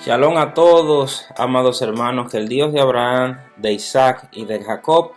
Shalom a todos, amados hermanos, que el Dios de Abraham, de Isaac y de Jacob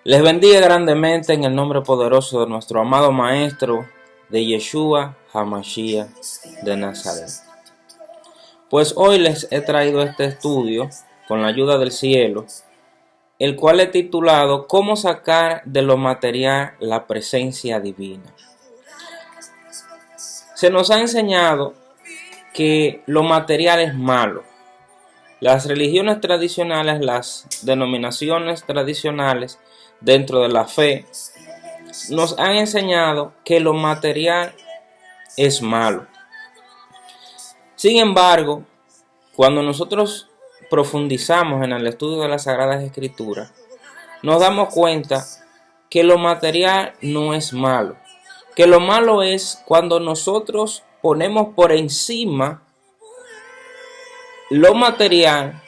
les bendiga grandemente en el nombre poderoso de nuestro amado Maestro, de Yeshua HaMashiach de Nazaret. Pues hoy les he traído este estudio con la ayuda del cielo, el cual he titulado ¿Cómo sacar de lo material la presencia divina? Se nos ha enseñado que lo material es malo. Las religiones tradicionales, las denominaciones tradicionales dentro de la fe, nos han enseñado que lo material es malo. Sin embargo, cuando nosotros profundizamos en el estudio de las Sagradas Escrituras, nos damos cuenta que lo material no es malo. Que lo malo es cuando nosotros ponemos por encima lo material,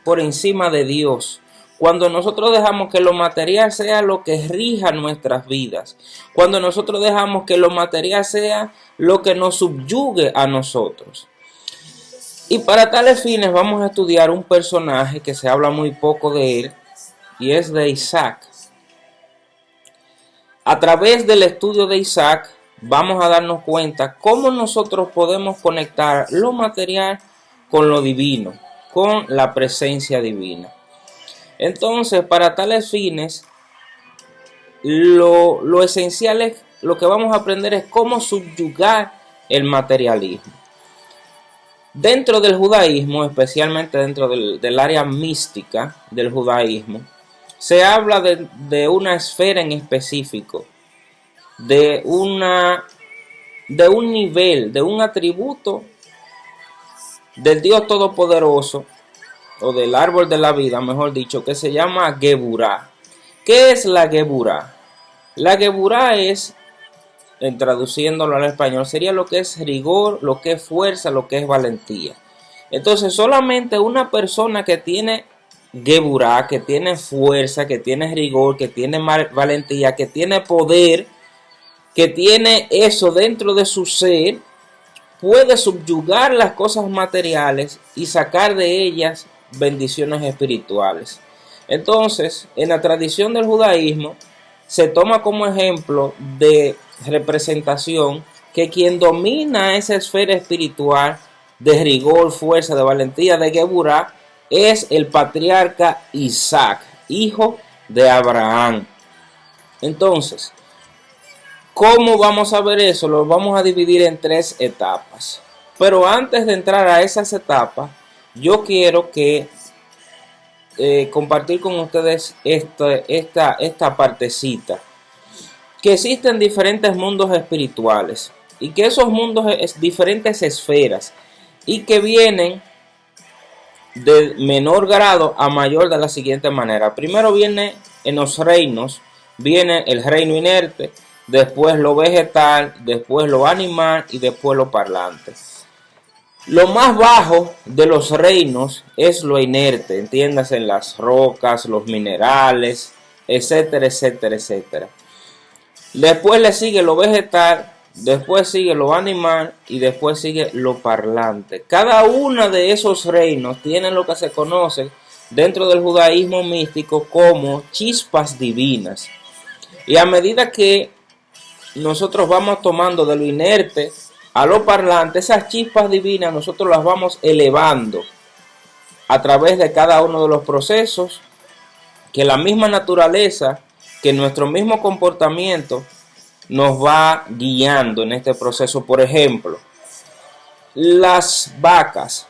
por encima de Dios. Cuando nosotros dejamos que lo material sea lo que rija nuestras vidas. Cuando nosotros dejamos que lo material sea lo que nos subyugue a nosotros. Y para tales fines vamos a estudiar un personaje que se habla muy poco de él, y es de Isaac. A través del estudio de Isaac vamos a darnos cuenta cómo nosotros podemos conectar lo material con lo divino, con la presencia divina. Entonces, para tales fines, lo esencial es, lo que vamos a aprender es cómo subyugar el materialismo. Dentro del judaísmo, especialmente dentro del área mística del judaísmo, se habla de una esfera en específico, de un nivel, de un atributo del Dios Todopoderoso, o del árbol de la vida, mejor dicho, que se llama Geburah. ¿Qué es la Geburah? La Geburah es, traduciéndolo al español, sería lo que es rigor, lo que es fuerza, lo que es valentía. Entonces, solamente una persona que tiene Geburah, que tiene fuerza, que tiene rigor, que tiene valentía, que tiene poder, que tiene eso dentro de su ser, puede subyugar las cosas materiales y sacar de ellas bendiciones espirituales. Entonces, en la tradición del judaísmo, se toma como ejemplo de representación que quien domina esa esfera espiritual de rigor, fuerza, de valentía, de Geburah, es el patriarca Isaac, hijo de Abraham. Entonces, ¿cómo vamos a ver eso? Lo vamos a dividir en 3 etapas. Pero antes de entrar a esas etapas, yo quiero compartir con ustedes esta partecita. Que existen diferentes mundos espirituales. Y que esos mundos es diferentes esferas. Y que vienen de menor grado a mayor de la siguiente manera. Primero viene en los reinos. Viene el reino inerte. Después lo vegetal, después lo animal y después lo parlante. Lo más bajo de los reinos es lo inerte, entiéndase, las rocas, los minerales, etcétera, etcétera, etcétera. Después le sigue lo vegetal, después sigue lo animal y después sigue lo parlante. Cada uno de esos reinos tiene lo que se conoce dentro del judaísmo místico como chispas divinas. Y a medida que nosotros vamos tomando de lo inerte a lo parlante, esas chispas divinas nosotros las vamos elevando a través de cada uno de los procesos que la misma naturaleza, que nuestro mismo comportamiento nos va guiando en este proceso. Por ejemplo, las vacas,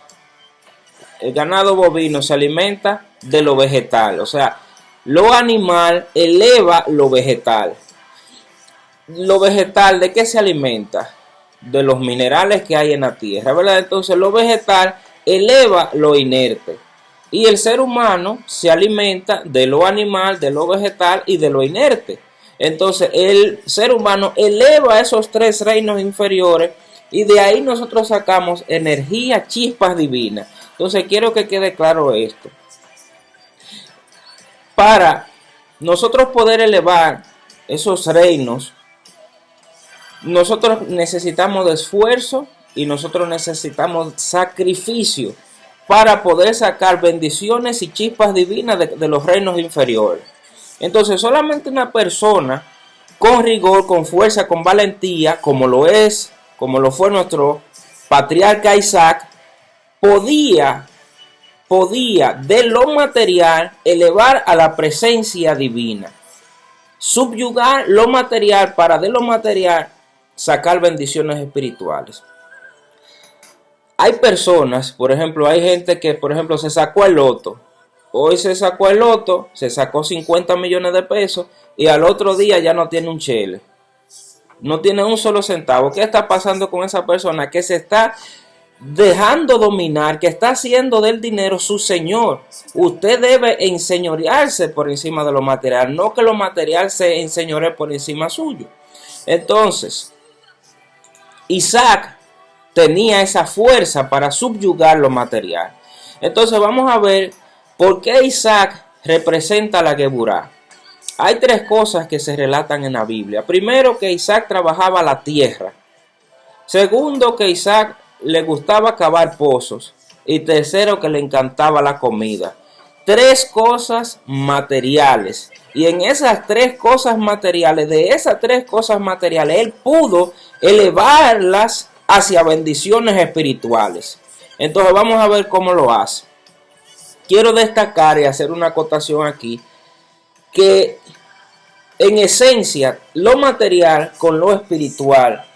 el ganado bovino se alimenta de lo vegetal, o sea, lo animal eleva lo vegetal. Lo vegetal, ¿de qué se alimenta? De los minerales que hay en la tierra, ¿verdad? Entonces lo vegetal eleva lo inerte. Y el ser humano se alimenta de lo animal, de lo vegetal y de lo inerte. Entonces el ser humano eleva esos 3 reinos inferiores y de ahí nosotros sacamos energía, chispas divinas. Entonces quiero que quede claro esto. Para nosotros poder elevar esos reinos, nosotros necesitamos de esfuerzo y nosotros necesitamos sacrificio. para poder sacar bendiciones y chispas divinas de los reinos inferiores. Entonces solamente una persona con rigor, con fuerza, con valentía, como lo fue nuestro patriarca Isaac, podía de lo material elevar a la presencia divina, subyugar lo material para de lo material sacar bendiciones espirituales. Hay personas, por ejemplo, hay gente que, por ejemplo, se sacó el loto. Hoy se sacó el loto, se sacó 50 millones de pesos y al otro día ya no tiene un chele. No tiene un solo centavo. ¿Qué está pasando con esa persona que se está dejando dominar, que está haciendo del dinero su señor? Usted debe enseñorearse por encima de lo material, no que lo material se enseñoree por encima suyo. Entonces, Isaac tenía esa fuerza para subyugar lo material. Entonces vamos a ver por qué Isaac representa la Geburá. Hay tres cosas que se relatan en la Biblia. Primero, que Isaac trabajaba la tierra. Segundo, que Isaac le gustaba cavar pozos. Y tercero, que le encantaba la comida. Tres cosas materiales. Y en esas tres cosas materiales, él pudo elevarlas hacia bendiciones espirituales. Entonces vamos a ver cómo lo hace. Quiero destacar y hacer una acotación aquí, que en esencia lo material con lo espiritual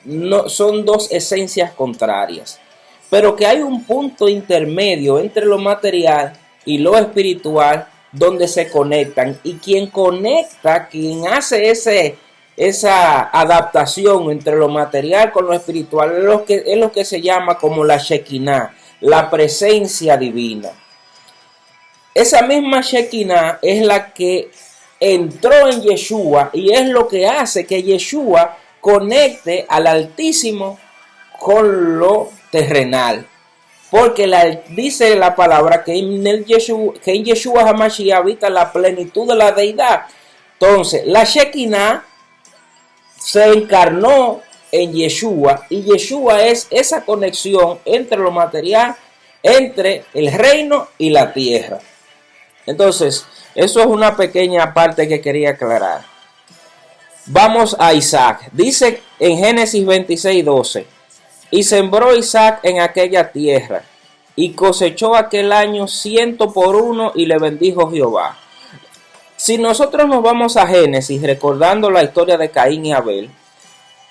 no son dos esencias contrarias, pero que hay un punto intermedio entre lo material y lo espiritual donde se conectan, y quien hace esa adaptación entre lo material con lo espiritual es lo que se llama como la Shekinah, la presencia divina. Esa misma Shekinah es la que entró en Yeshua y es lo que hace que Yeshua conecte al Altísimo con lo terrenal. Porque dice la palabra que en Yeshua HaMashiach habita la plenitud de la deidad. Entonces, la Shekinah se encarnó en Yeshua, y Yeshua es esa conexión entre lo material, entre el reino y la tierra. Entonces, eso es una pequeña parte que quería aclarar. Vamos a Isaac. Dice en Génesis 26:12: y sembró Isaac en aquella tierra, y cosechó aquel año 100 por 1, y le bendijo Jehová. Si nosotros nos vamos a Génesis, recordando la historia de Caín y Abel,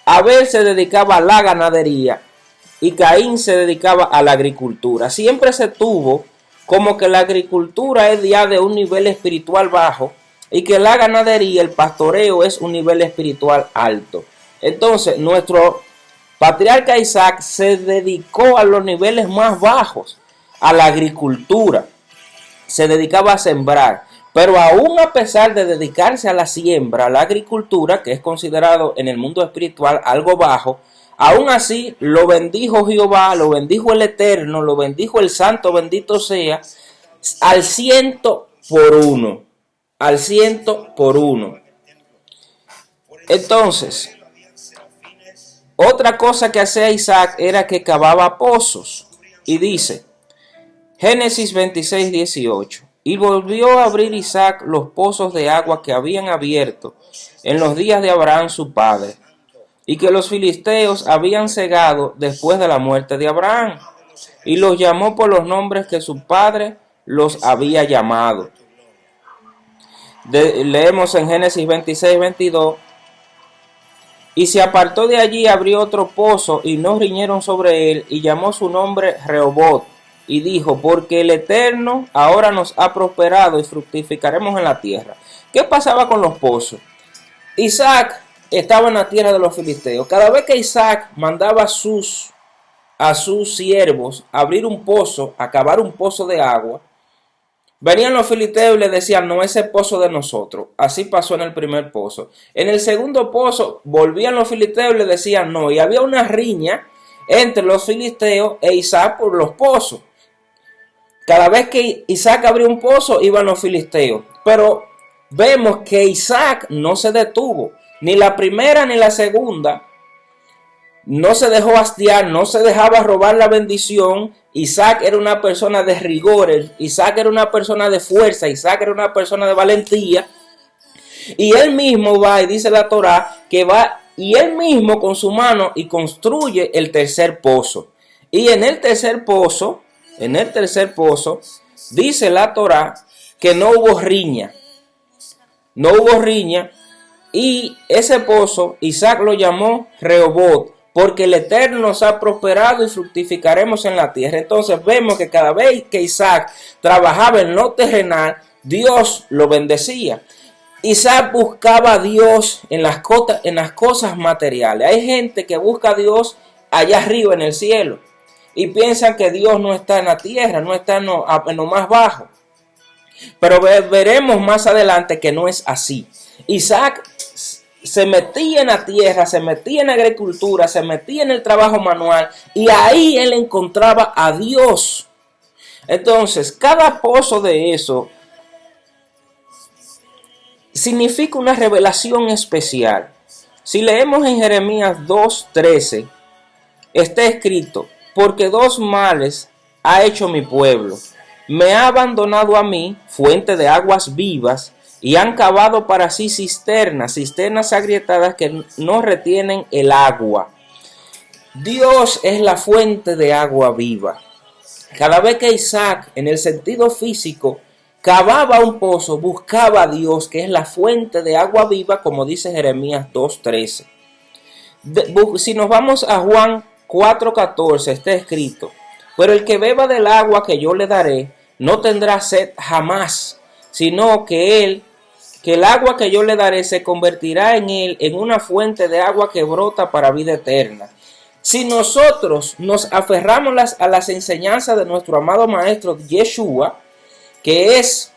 Abel se dedicaba a la ganadería y Caín se dedicaba a la agricultura. Siempre se tuvo como que la agricultura es ya de un nivel espiritual bajo y que la ganadería, el pastoreo, es un nivel espiritual alto. Entonces, nuestro patriarca Isaac se dedicó a los niveles más bajos, a la agricultura. Se dedicaba a sembrar. Pero aún a pesar de dedicarse a la siembra, a la agricultura, que es considerado en el mundo espiritual algo bajo, aún así lo bendijo Jehová, lo bendijo el Eterno, lo bendijo el Santo, bendito sea, al 100 por 1. Al 100 por 1. Entonces, otra cosa que hacía Isaac era que cavaba pozos. Y dice, Génesis 26:18. Y volvió a abrir Isaac los pozos de agua que habían abierto en los días de Abraham su padre, y que los filisteos habían cegado después de la muerte de Abraham, y los llamó por los nombres que su padre los había llamado. Leemos en Génesis 26:22. Y se apartó de allí, abrió otro pozo, y no riñeron sobre él, y llamó su nombre Rehobot. Y dijo, porque el Eterno ahora nos ha prosperado y fructificaremos en la tierra. ¿Qué pasaba con los pozos? Isaac estaba en la tierra de los filisteos. Cada vez que Isaac mandaba a sus siervos a abrir un pozo, a cavar un pozo de agua, venían los filisteos y le decían, no, ese pozo de nosotros. Así pasó en el primer pozo. En el segundo pozo volvían los filisteos y le decían, no. Y había una riña entre los filisteos e Isaac por los pozos. Cada vez que Isaac abrió un pozo, iban los filisteos. Pero vemos que Isaac no se detuvo. Ni la primera ni la segunda. no se dejó hastiar, no se dejaba robar la bendición. Isaac era una persona de rigor, Isaac era una persona de fuerza, Isaac era una persona de valentía. Y él mismo va y dice la Torá que va y él mismo con su mano y construye el tercer pozo. Y en el tercer pozo, dice la Torá que no hubo riña. No hubo riña. Y ese pozo Isaac lo llamó Rehobot, porque el Eterno nos ha prosperado y fructificaremos en la tierra. Entonces vemos que cada vez que Isaac trabajaba en lo terrenal, Dios lo bendecía. Isaac buscaba a Dios en las cosas materiales. Hay gente que busca a Dios allá arriba en el cielo y piensan que Dios no está en la tierra, no está en lo más bajo. Pero veremos más adelante que no es así. Isaac se metía en la tierra, se metía en la agricultura, se metía en el trabajo manual y ahí él encontraba a Dios. Entonces, cada pozo de eso significa una revelación especial. Si leemos en Jeremías 2:13, está escrito: porque dos males ha hecho mi pueblo. Me ha abandonado a mí, fuente de aguas vivas, y han cavado para sí cisternas agrietadas que no retienen el agua. Dios es la fuente de agua viva. Cada vez que Isaac, en el sentido físico, cavaba un pozo, buscaba a Dios, que es la fuente de agua viva, como dice Jeremías 2:13. Si nos vamos a Juan 4:14, está escrito: pero el que beba del agua que yo le daré, no tendrá sed jamás, sino que el agua que yo le daré se convertirá en él en una fuente de agua que brota para vida eterna. Si nosotros nos aferramos a las enseñanzas de nuestro amado Maestro Yeshua, que es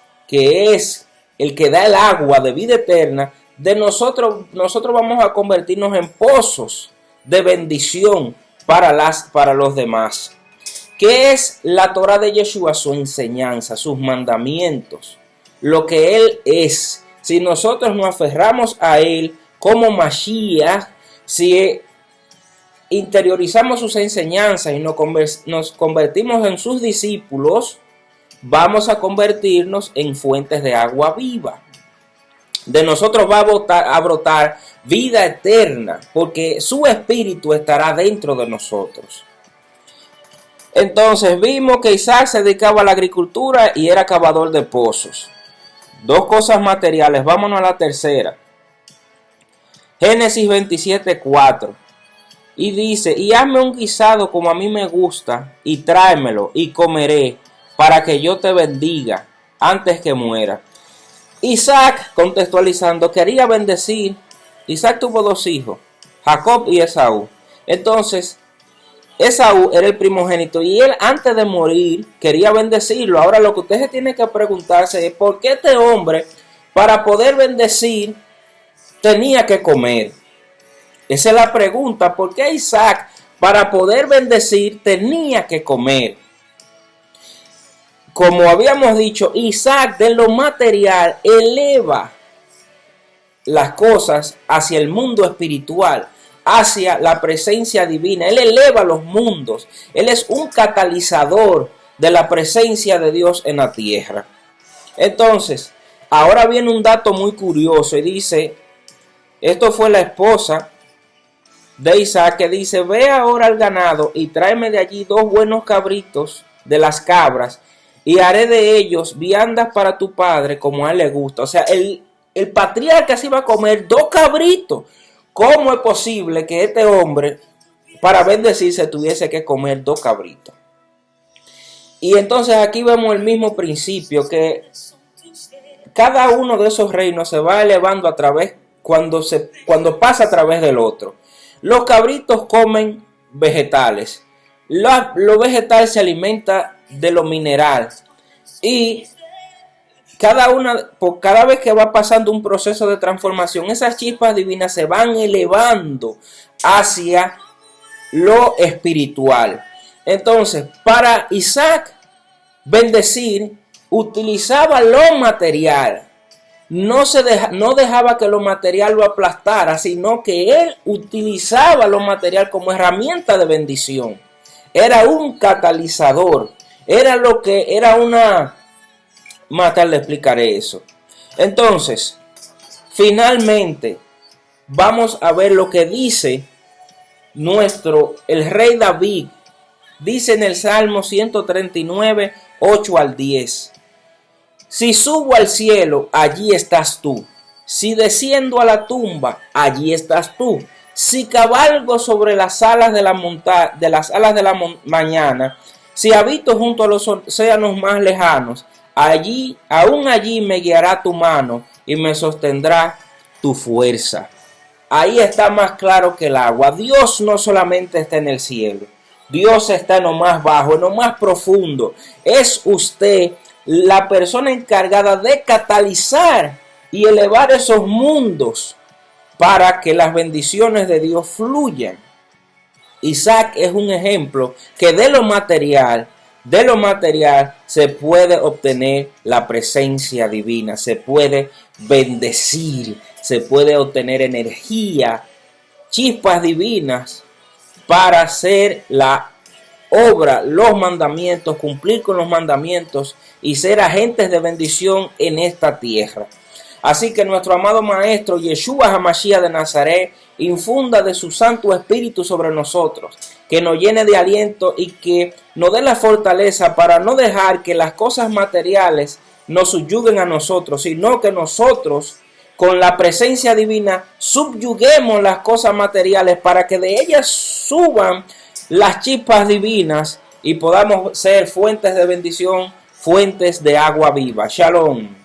el que da el agua de vida eterna, de nosotros vamos a convertirnos en pozos de bendición para los demás. ¿Qué es la Torah de Yeshua? Su enseñanza, sus mandamientos, lo que Él es. Si nosotros nos aferramos a Él como Mashiach, si interiorizamos sus enseñanzas y nos convertimos en sus discípulos, vamos a convertirnos en fuentes de agua viva. De nosotros va a brotar vida eterna, porque su espíritu estará dentro de nosotros. Entonces vimos que Isaac se dedicaba a la agricultura y era cavador de pozos. Dos cosas materiales. Vámonos a la tercera. Génesis 27:4. Y dice: y hazme un guisado como a mí me gusta, y tráemelo, y comeré, para que yo te bendiga antes que muera. Isaac, contextualizando, quería bendecir. Isaac tuvo dos hijos, Jacob y Esaú. Entonces, Esaú era el primogénito y él antes de morir quería bendecirlo. Ahora lo que usted se tiene que preguntarse es: ¿por qué este hombre, para poder bendecir, tenía que comer? Esa es la pregunta. ¿Por qué Isaac, para poder bendecir, tenía que comer? Como habíamos dicho, Isaac de lo material eleva las cosas hacia el mundo espiritual, hacia la presencia divina. Él eleva los mundos. Él es un catalizador de la presencia de Dios en la tierra. Entonces, ahora viene un dato muy curioso y dice, esto fue la esposa de Isaac que dice: ve ahora al ganado y tráeme de allí 2 buenos cabritos de las cabras, y haré de ellos viandas para tu padre como a él le gusta. O sea, el patriarca se iba a comer 2 cabritos. ¿Cómo es posible que este hombre, para bendecirse, tuviese que comer 2 cabritos? Y entonces aquí vemos el mismo principio, que cada uno de esos reinos se va elevando a través, cuando pasa a través del otro. Los cabritos comen vegetales. Lo vegetal se alimenta de lo mineral. Y cada vez que va pasando un proceso de transformación, esas chispas divinas se van elevando hacia lo espiritual. Entonces, para Isaac bendecir, utilizaba lo material. no dejaba que lo material lo aplastara, sino que él utilizaba lo material como herramienta de bendición. Era un catalizador. Más tarde explicaré eso. Entonces, finalmente, vamos a ver lo que dice el rey David. Dice en el Salmo 139, 8 al 10. Si subo al cielo, allí estás tú. Si desciendo a la tumba, allí estás tú. Si cabalgo sobre las alas de la mañana, si habito junto a los océanos más lejanos, aún allí me guiará tu mano y me sostendrá tu fuerza. Ahí está más claro que el agua. Dios no solamente está en el cielo. Dios está en lo más bajo, en lo más profundo. Es usted la persona encargada de catalizar y elevar esos mundos para que las bendiciones de Dios fluyan. Isaac es un ejemplo que de lo material se puede obtener la presencia divina, se puede bendecir, se puede obtener energía, chispas divinas para hacer la obra, los mandamientos, cumplir con los mandamientos y ser agentes de bendición en esta tierra. Así que nuestro amado Maestro Yeshua HaMashiach de Nazaret infunda de su Santo Espíritu sobre nosotros, que nos llene de aliento y que nos dé la fortaleza para no dejar que las cosas materiales nos subyuguen a nosotros, sino que nosotros, con la presencia divina, subyuguemos las cosas materiales para que de ellas suban las chispas divinas y podamos ser fuentes de bendición, fuentes de agua viva. Shalom.